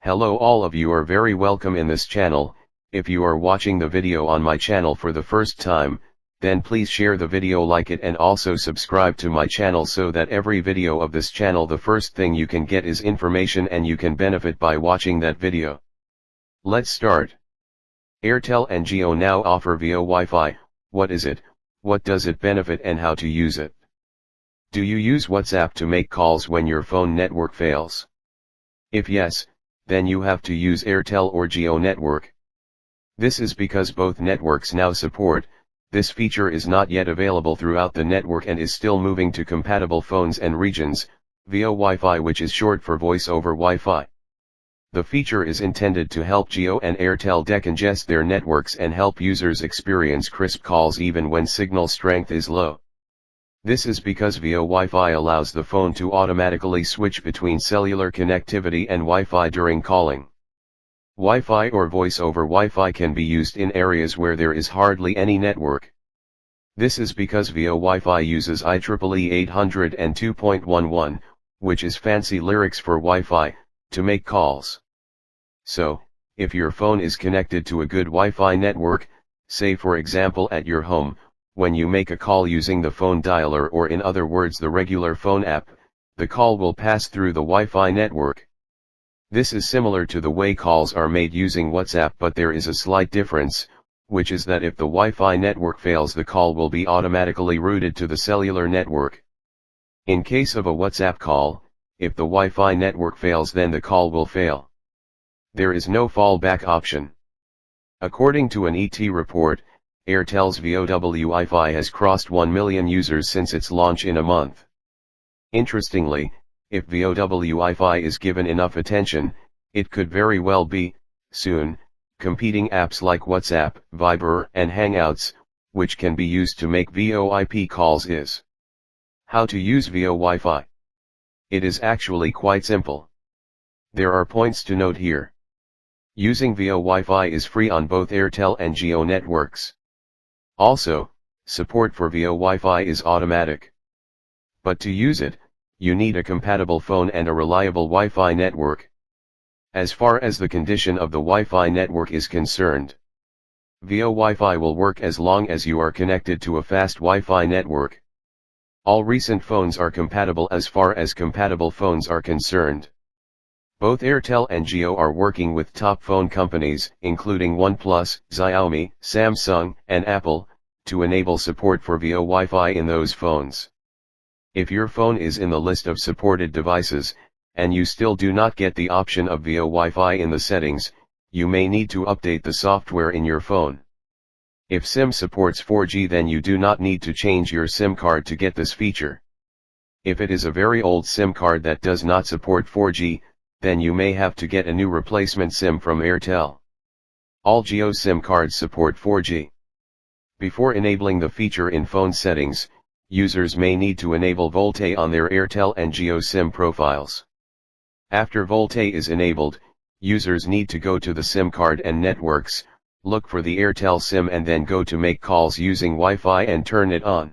Hello, all of you are very welcome in this channel. If you are watching the video on my channel for the first time, then please share the video, like it, and also subscribe to my channel so that every video of this channel, the first thing you can get is information and you can benefit by watching that video. Let's start. Airtel and Jio now offer Vo Wi-Fi. What is it, what does it benefit, and how to use it? Do you use WhatsApp to make calls when your phone network fails? If yes, then you have to use Airtel or Jio network. This is because both networks now support. This feature is not yet available throughout the network and is still moving to compatible phones and regions, Vo Wi-Fi, which is short for Voice over Wi-Fi. The feature is intended to help Jio and Airtel decongest their networks and help users experience crisp calls even when signal strength is low. This is because Vo Wi-Fi allows the phone to automatically switch between cellular connectivity and Wi-Fi during calling. Wi-Fi or Voice over Wi-Fi can be used in areas where there is hardly any network. This is because Vo Wi-Fi uses IEEE 802.11, which is fancy lyrics for Wi-Fi, to make calls. So, if your phone is connected to a good Wi-Fi network, say for example at your home, when you make a call using the phone dialer, or in other words the regular phone app, the call will pass through the Wi-Fi network. This is similar to the way calls are made using WhatsApp, but there is a slight difference, which is that if the Wi-Fi network fails, the call will be automatically routed to the cellular network. In case of a WhatsApp call, if the Wi-Fi network fails, then the call will fail. There is no fallback option. According to an ET report, Airtel's Vo Wi-Fi has crossed 1 million users since its launch in a month. Interestingly, if Vo Wi-Fi is given enough attention, it could very well be, soon, competing apps like WhatsApp, Viber, and Hangouts, which can be used to make VoIP calls. How to use Vo Wi-Fi? It is actually quite simple. There are points to note here. Using Vo Wi-Fi is free on both Airtel and Jio networks. Also, support for Vo Wi-Fi is automatic. But to use it, you need a compatible phone and a reliable Wi-Fi network. As far as the condition of the Wi-Fi network is concerned, Vo Wi-Fi will work as long as you are connected to a fast Wi-Fi network. All recent phones are compatible as far as compatible phones are concerned. Both Airtel and Jio are working with top phone companies, including OnePlus, Xiaomi, Samsung, and Apple, to enable support for Vo Wi-Fi in those phones. If your phone is in the list of supported devices, and you still do not get the option of Vo Wi-Fi in the settings, you may need to update the software in your phone. If SIM supports 4G, then you do not need to change your SIM card to get this feature. If it is a very old SIM card that does not support 4G, then you may have to get a new replacement SIM from Airtel. All Jio SIM cards support 4G. Before enabling the feature in phone settings, users may need to enable VoLTE on their Airtel and Jio SIM profiles. After VoLTE is enabled, users need to go to the SIM card and networks, look for the Airtel SIM, and then go to make calls using Wi-Fi and turn it on.